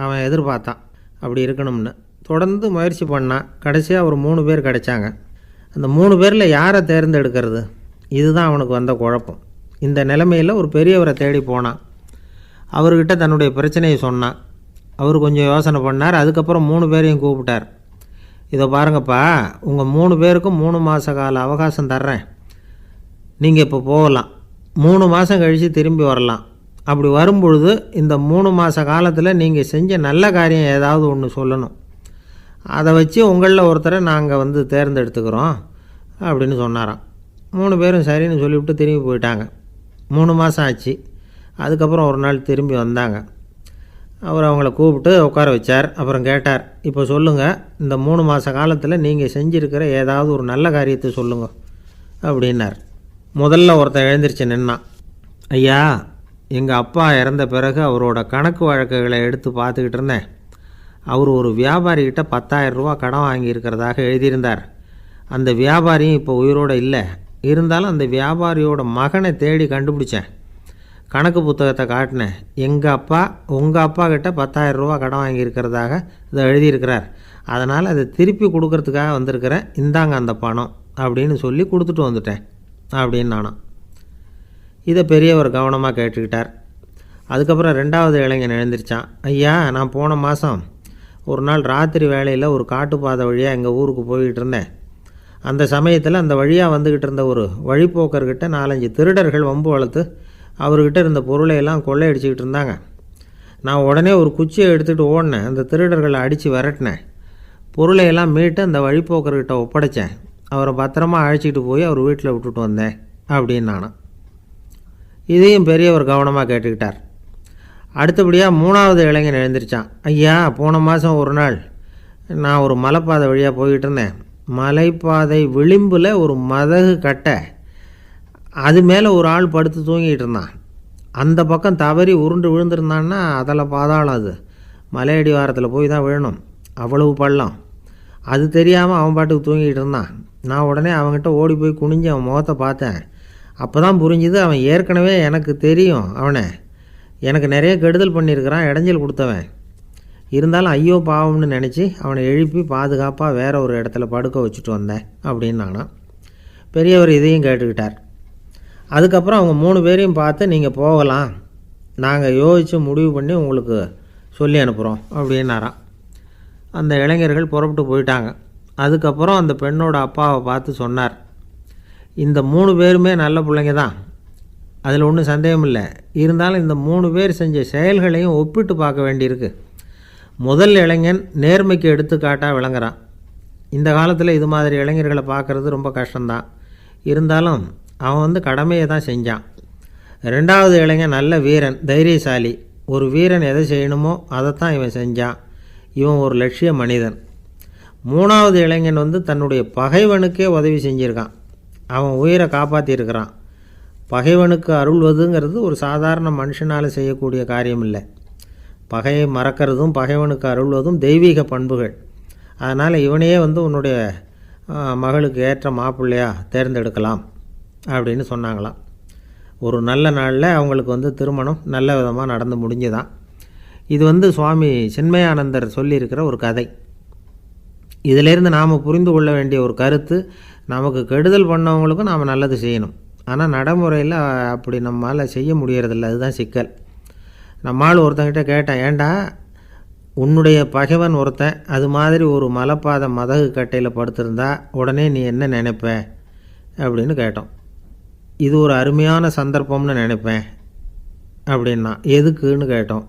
அவன் எதிர்பார்த்தான். அப்படி இருக்கணும்னு தொடர்ந்து முயற்சி பண்ணான். கடைசியாக ஒரு 3 பேர் கிடைச்சாங்க. அந்த 3 பேரில் யாரை தேர்ந்தெடுக்கிறது, இதுதான் அவனுக்கு வந்த குழப்பம். இந்த நிலைமையில் ஒரு பெரியவரை தேடி போனான். அவர்கிட்ட தன்னுடைய பிரச்சனையை சொன்னான். அவர் கொஞ்சம் யோசனை பண்ணார். அதுக்கப்புறம் 3 பேரையும் கூப்பிட்டார். இதை பாருங்கப்பா, உங்கள் 3 பேருக்கும் 3 மாத கால அவகாசம் தர்றேன். நீங்கள் இப்போ போகலாம், 3 மாதம் கழித்து திரும்பி வரலாம். அப்படி வரும்பொழுது இந்த 3 மாத காலத்தில் நீங்கள் செஞ்ச நல்ல காரியம் ஏதாவது ஒன்று சொல்லணும். அதை வச்சு உங்களில் ஒருத்தரை நாங்கள் தேர்ந்தெடுத்துக்கிறோம் அப்படின்னு சொன்னாராம். 3 பேரும் சரின்னு சொல்லிவிட்டு திரும்பி போயிட்டாங்க. 3 மாதம் ஆச்சு. அதுக்கப்புறம் ஒரு நாள் திரும்பி வந்தாங்க. அவர் அவங்கள கூப்பிட்டு உட்கார வச்சார். அப்புறம் கேட்டார், இப்போ சொல்லுங்கள், இந்த 3 மாத காலத்தில் நீங்கள் செஞ்சுருக்கிற ஏதாவது ஒரு நல்ல காரியத்தை சொல்லுங்க அப்படின்னார். முதல்ல ஒருத்தன் எழுந்திரிச்சு நின்னான். ஐயா, எங்கள் அப்பா இறந்த பிறகு அவரோட கணக்கு வழக்குகளை எடுத்து பார்த்துக்கிட்டு இருந்தேன். அவர் ஒரு வியாபாரிகிட்ட 10,000 ரூபா கடன் வாங்கியிருக்கிறதாக எழுதியிருந்தார். அந்த வியாபாரியும் இப்போ உயிரோடு இல்லை. இருந்தாலும் அந்த வியாபாரியோட மகனை தேடி கண்டுபிடிச்சேன். கணக்கு புத்தகத்தை காட்டினேன். உங்கள் அப்பா கிட்ட 10,000 ரூபா கடன் வாங்கியிருக்கிறதாக இதை எழுதியிருக்கிறார். அதனால் அதை திருப்பி கொடுக்கறதுக்காக வந்திருக்கிறேன், இந்தாங்க அந்த பணம் அப்படின்னு சொல்லி கொடுத்துட்டு வந்துட்டேன் அப்படின்னு நானும். இதை பெரியவர் கவனமாக கேட்டுக்கிட்டார். அதுக்கப்புறம் 2வது இளைஞன் எழுந்திரிச்சான். ஐயா, நான் போன மாதம் ஒரு நாள் ராத்திரி வேளையில் ஒரு காட்டுப்பாதை வழியாக எங்கள் ஊருக்கு போய்கிட்டு இருந்தேன். அந்த சமயத்தில் அந்த வழியாக வந்துக்கிட்டு இருந்த ஒரு வழிப்போக்கர்கிட்ட 4-5 திருடர்கள் வம்பு வளர்த்து அவர்கிட்ட இருந்த பொருளையெல்லாம் கொள்ளையடிச்சிக்கிட்டு இருந்தாங்க. நான் உடனே ஒரு குச்சியை எடுத்துகிட்டு ஓடினேன். அந்த திருடர்களை அடித்து விரட்டினேன். பொருளையெல்லாம் மீட்டு அந்த வழிப்போக்கர்கிட்ட ஒப்படைச்சேன். அவரை பத்திரமா அழைச்சிட்டு போய் அவர் வீட்டில் விட்டுட்டு வந்தேன் அப்படின்னு நானும். இதையும் பெரியவர் கவனமாக கேட்டுக்கிட்டார். அடுத்தபடியாக 3வது இளைஞன் எழுந்திரிச்சான். ஐயா, போன மாதம் ஒரு நாள் நான் ஒரு மலைப்பாதை வழியாக போய்கிட்டு இருந்தேன். மலைப்பாதை விளிம்பில் ஒரு மதகு கட்டை, அது மேலே ஒரு ஆள் படுத்து தூங்கிட்டு இருந்தான். அந்த பக்கம் தவறி உருண்டு விழுந்திருந்தான்னா அதில் பாதாளம். அது மலையடி வாரத்தில் போய் தான் விழணும், அவ்வளவு பள்ளம். அது தெரியாமல் அவன் பாட்டுக்கு தூங்கிட்டு இருந்தான். நான் உடனே அவன்கிட்ட ஓடி போய் குனிஞ்சு அவன் முகத்தை பார்த்தேன். அப்போ தான் புரிஞ்சுது, அவன் ஏற்கனவே எனக்கு தெரியும். அவனை எனக்கு நிறைய கெடுதல் பண்ணியிருக்கிறான், இடைஞ்சல் கொடுத்தவன். இருந்தாலும் ஐயோ பாவம்னு நினச்சி அவனை எழுப்பி பாதுகாப்பாக வேற ஒரு இடத்துல படுக்க வச்சுட்டு வந்தேன் அப்படின்னு நானும். பெரியவர் இதையும் கேட்டுக்கிட்டார். அதுக்கப்புறம் அவங்க 3 பேரையும் பார்த்து, நீங்கள் போகலாம், நாங்கள் யோசித்து முடிவு பண்ணி உங்களுக்கு சொல்லி அனுப்புகிறோம் அப்படின்னாராம். அந்த இளைஞர்கள் புறப்பட்டு போயிட்டாங்க. அதுக்கப்புறம் அந்த பெண்ணோட அப்பாவை பார்த்து சொன்னார், இந்த 3 பேருமே நல்ல பிள்ளைங்க தான், அதில் ஒன்றும் சந்தேகம் இல்லை. இருந்தாலும் இந்த 3 பேர் செஞ்ச செயல்களையும் ஒப்பிட்டு பார்க்க வேண்டியிருக்கு. முதல் இளைஞன் நேர்மைக்கு எடுத்துக்காட்டாக விளங்குறான். இந்த காலத்தில் இது மாதிரி இளைஞர்களை பார்க்குறது ரொம்ப கஷ்டம்தான். இருந்தாலும் அவன் கடமையை தான் செஞ்சான். 2வது இளைஞன் நல்ல வீரன், தைரியசாலி. ஒரு வீரன் எதை செய்யணுமோ அதைத்தான் இவன் செஞ்சான். இவன் ஒரு லட்சிய மனிதன். 3வது இளைஞன் தன்னுடைய பகைவனுக்கே உதவி செஞ்சுருக்கான். அவன் உயிரை காப்பாற்றியிருக்கிறான். பகைவனுக்கு அருள்வதுங்கிறது ஒரு சாதாரண மனுஷனால் செய்யக்கூடிய காரியம் இல்லை. பகையை மறக்கிறதும் பகைவனுக்கு அருள்வதும் தெய்வீக பண்புகள். அதனால் இவனையே உன்னுடைய மகளுக்கு ஏற்ற மாப்பிள்ளையாக தேர்ந்தெடுக்கலாம் அப்படின்னு சொன்னாங்களாம். ஒரு நல்ல நாளில் அவங்களுக்கு திருமணம் நல்ல விதமாக நடந்து முடிஞ்சுதான். இது சுவாமி சின்மயானந்தர் சொல்லியிருக்கிற ஒரு கதை. இதிலேருந்து நாம் புரிந்து கொள்ள வேண்டிய ஒரு கருத்து, நமக்கு கெடுதல் பண்ணவங்களுக்கும் நாம் நல்லது செய்யணும். ஆனால் நடைமுறையில் அப்படி நம்மளால் செய்ய முடியறதில்ல. அதுதான் சிக்கல். நம்மால் ஒருத்தங்கிட்ட கேட்டேன், ஏண்டா உன்னுடைய பகைவன் ஒருத்தன் அது மாதிரி ஒரு மலைப்பாதை மதகு கட்டையில் படுத்திருந்தா உடனே நீ என்ன நினைப்ப அப்படின்னு கேட்டோம். இது ஒரு அருமையான சந்தர்ப்பம்னு நினைப்பேன் அப்படின்னா. எதுக்குன்னு கேட்டோம்.